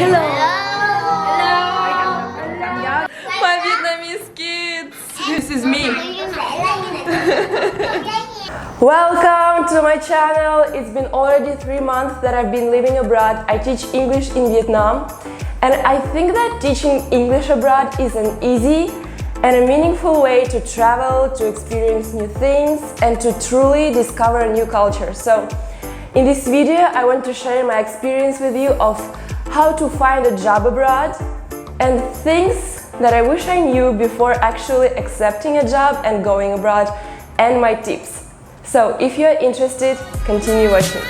Hello. Hello. My Vietnamese kids. This is me. Welcome to my channel. It's been already 3 months that I've been living abroad. I teach English in Vietnam, and I think that teaching English abroad is an easy and a meaningful way to travel, to experience new things, and to truly discover a new culture. So, in this video, I want to share my experience with you of how to find a job abroad and things that I wish I knew before actually accepting a job and going abroad, and my tips. So, if you're interested, continue watching.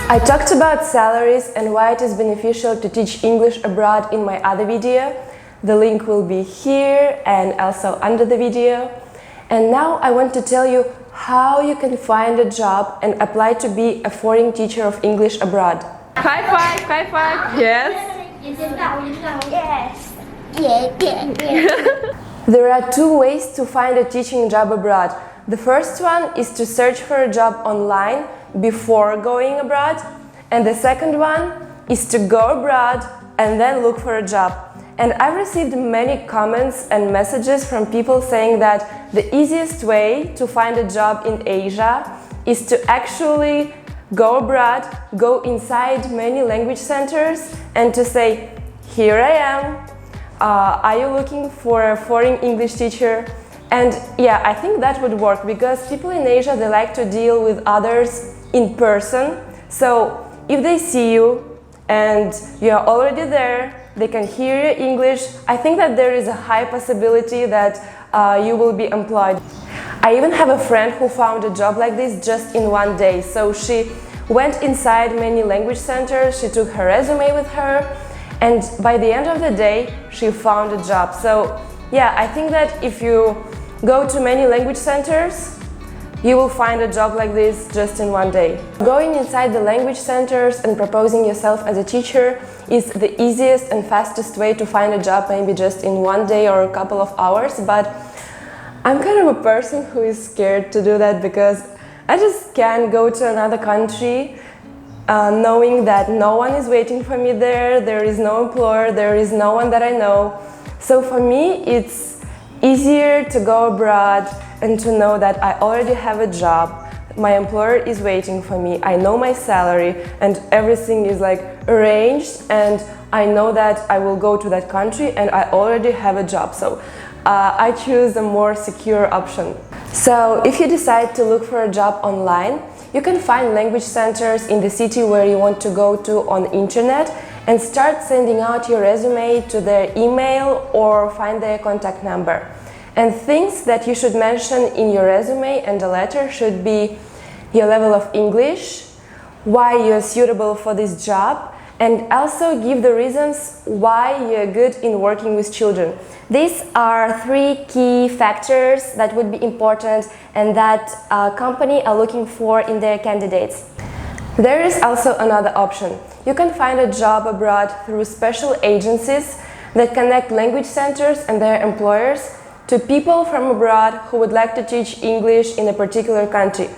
I talked about salaries and why it is beneficial to teach English abroad in my other video. The link will be here and also under the video. And now I want to tell you how you can find a job and apply to be a foreign teacher of English abroad. High five, high five. Yes. Yes. There are 2 ways to find a teaching job abroad. The first one is to search for a job online before going abroad, and the second one is to go abroad and then look for a job. And I've received many comments and messages from people saying that the easiest way to find a job in Asia is to actually go abroad, go inside many language centers and to say, here I am, are you looking for a foreign English teacher? And yeah, I think that would work because people in Asia, they like to deal with others in person. So if they see you and you are already there, they can hear your English, I think that there is a high possibility that you will be employed. I even have a friend who found a job like this just in 1 day. So she went inside many language centers, she took her resume with her, and by the end of the day, she found a job. So yeah, I think that if you go to many language centers, you will find a job like this just in 1 day. Going inside the language centers and proposing yourself as a teacher is the easiest and fastest way to find a job, maybe just in 1 day or a couple of hours, but I'm kind of a person who is scared to do that because I just can't go to another country knowing that no one is waiting for me there is no employer, there is no one that I know. So for me, it's easier to go abroad and to know that I already have a job, my employer is waiting for me, I know my salary and everything is like arranged, and I know that I will go to that country and I already have a job. So I choose a more secure option. So if you decide to look for a job online, you can find language centers in the city where you want to go to on internet and start sending out your resume to their email or find their contact number. And things that you should mention in your resume and the letter should be your level of English, why you're suitable for this job, and also give the reasons why you're good in working with children. These are 3 key factors that would be important and that a company are looking for in their candidates. There is also another option. You can find a job abroad through special agencies that connect language centers and their employers to people from abroad who would like to teach English in a particular country.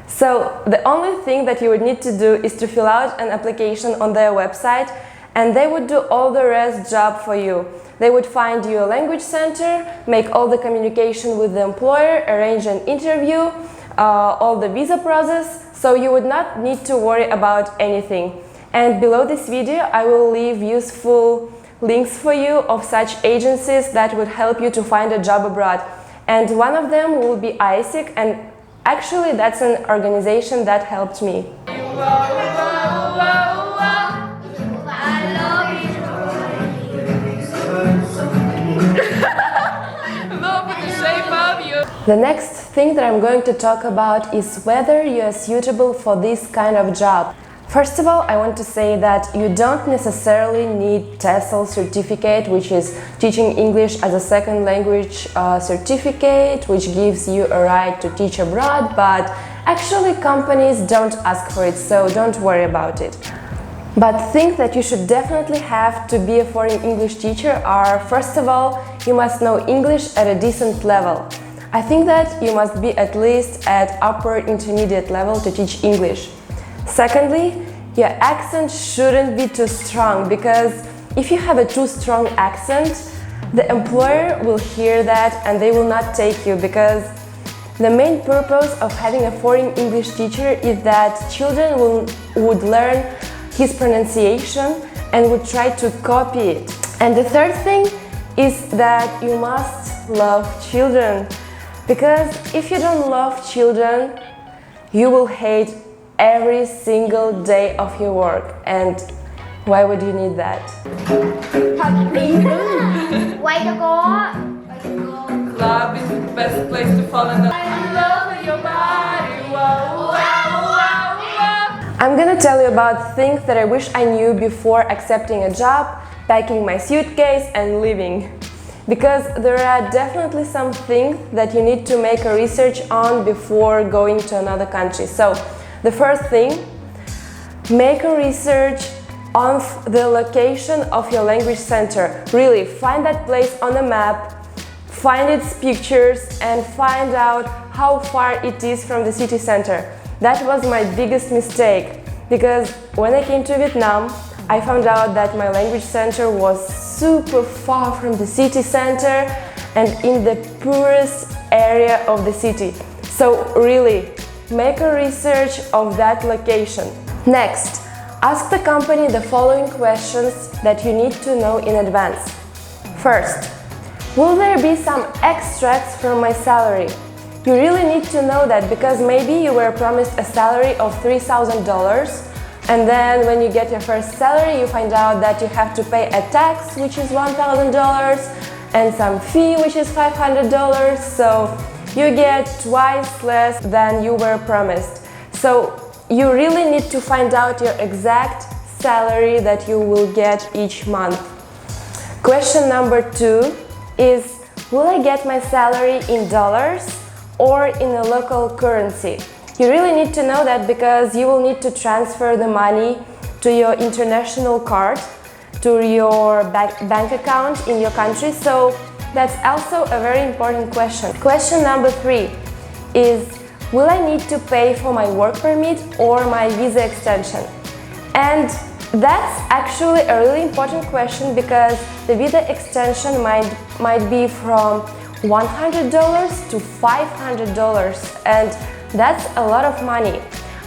So the only thing that you would need to do is to fill out an application on their website, and they would do all the rest job for you. They would find you a language center, make all the communication with the employer, arrange an interview, all the visa process, so you would not need to worry about anything. And below this video, I will leave useful links for you of such agencies that would help you to find a job abroad. And one of them will be ISIC, and actually that's an organization that helped me. The next thing that I'm going to talk about is whether you are suitable for this kind of job. First of all, I want to say that you don't necessarily need TESOL certificate, which is Teaching English as a Second Language certificate, which gives you a right to teach abroad, but actually companies don't ask for it, so don't worry about it. But things that you should definitely have to be a foreign English teacher are, first of all, you must know English at a decent level. I think that you must be at least at upper intermediate level to teach English. Secondly, your accent shouldn't be too strong, because if you have a too strong accent, the employer will hear that and they will not take you, because the main purpose of having a foreign English teacher is that children would learn his pronunciation and would try to copy it. And the third thing is that you must love children, because if you don't love children, you will hate every single day of your work. And why would you need that? Way to go! Club is the best place to fall in love. I love your body. Wow, wow, wow, wow. I'm gonna tell you about things that I wish I knew before accepting a job, packing my suitcase and leaving. Because there are definitely some things that you need to make a research on before going to another country. So, the first thing, make a research on the location of your language center. Really, find that place on the map, find its pictures and find out how far it is from the city center. That was my biggest mistake, because when I came to Vietnam, I found out that my language center was super far from the city center and in the poorest area of the city. So really, make a research of that location. Next, ask the company the following questions that you need to know in advance. First, will there be some extracts from my salary? You really need to know that, because maybe you were promised a salary of $3,000 and then when you get your first salary you find out that you have to pay a tax which is $1,000 and some fee which is $500, so you get twice less than you were promised. So you really need to find out your exact salary that you will get each month. Question number 2 is, will I get my salary in dollars or in a local currency? You really need to know that, because you will need to transfer the money to your international card, to your bank account in your country, so that's also a very important question. Question number 3 is, will I need to pay for my work permit or my visa extension? And that's actually a really important question, because the visa extension might be from $100 to $500, and that's a lot of money.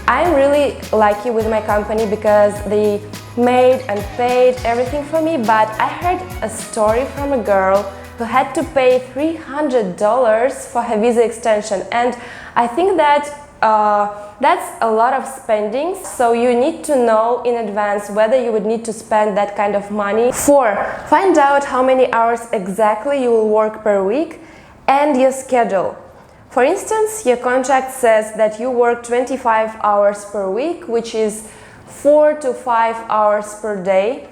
I'm really lucky with my company because they made and paid everything for me, but I heard a story from a girl who had to pay $300 for her visa extension, and I think that that's a lot of spending, so you need to know in advance whether you would need to spend that kind of money. 4. Find out how many hours exactly you will work per week and your schedule. For instance, your contract says that you work 25 hours per week, which is 4 to 5 hours per day.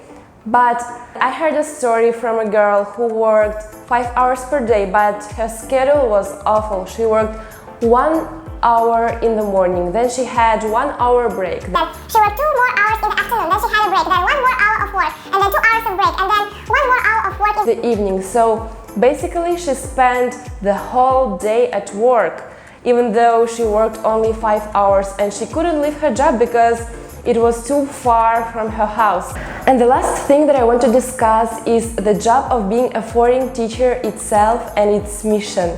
But I heard a story from a girl who worked 5 hours per day, but her schedule was awful. She worked 1 hour in the morning, then she had 1 hour break. Then she worked 2 more hours in the afternoon, then she had a break, then 1 more hour of work, and then 2 hours of break, and then 1 more hour of work in the evening. So basically she spent the whole day at work, even though she worked only 5 hours, and she couldn't leave her job because it was too far from her house. And the last thing that I want to discuss is the job of being a foreign teacher itself and its mission.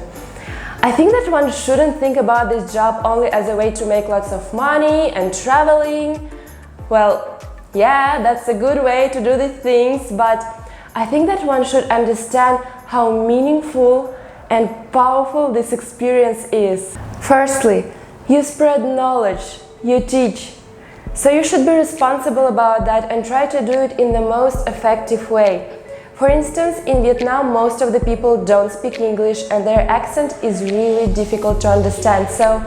I think that one shouldn't think about this job only as a way to make lots of money and traveling. Well, yeah, that's a good way to do these things, but I think that one should understand how meaningful and powerful this experience is. Firstly, you spread knowledge, you teach. So you should be responsible about that and try to do it in the most effective way. For instance, in Vietnam, most of the people don't speak English and their accent is really difficult to understand. So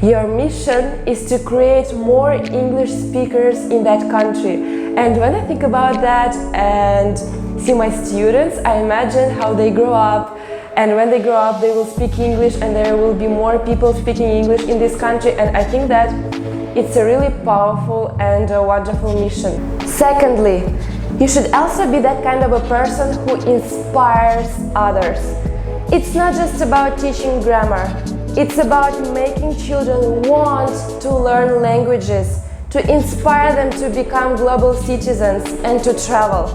your mission is to create more English speakers in that country. And when I think about that and see my students, I imagine how they grow up, and when they grow up they will speak English and there will be more people speaking English in this country, and I think that It's a really powerful and a wonderful mission. Secondly, you should also be that kind of a person who inspires others. It's not just about teaching grammar. It's about making children want to learn languages, to inspire them to become global citizens and to travel.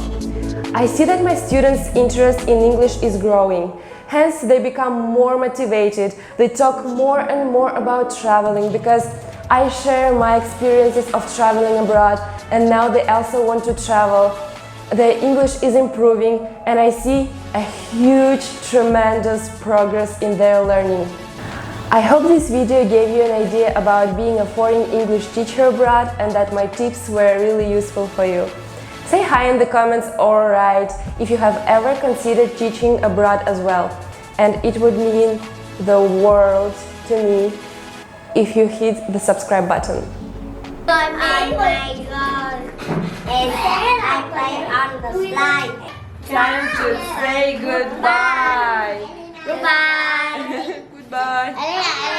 I see that my students' interest in English is growing. Hence, they become more motivated. They talk more and more about traveling because I share my experiences of traveling abroad, and now they also want to travel. Their English is improving, and I see a huge, tremendous progress in their learning. I hope this video gave you an idea about being a foreign English teacher abroad and that my tips were really useful for you. Say hi in the comments or write if you have ever considered teaching abroad as well. And it would mean the world to me if you hit the subscribe button. Oh my god! And then I play on the slide. Time to say goodbye.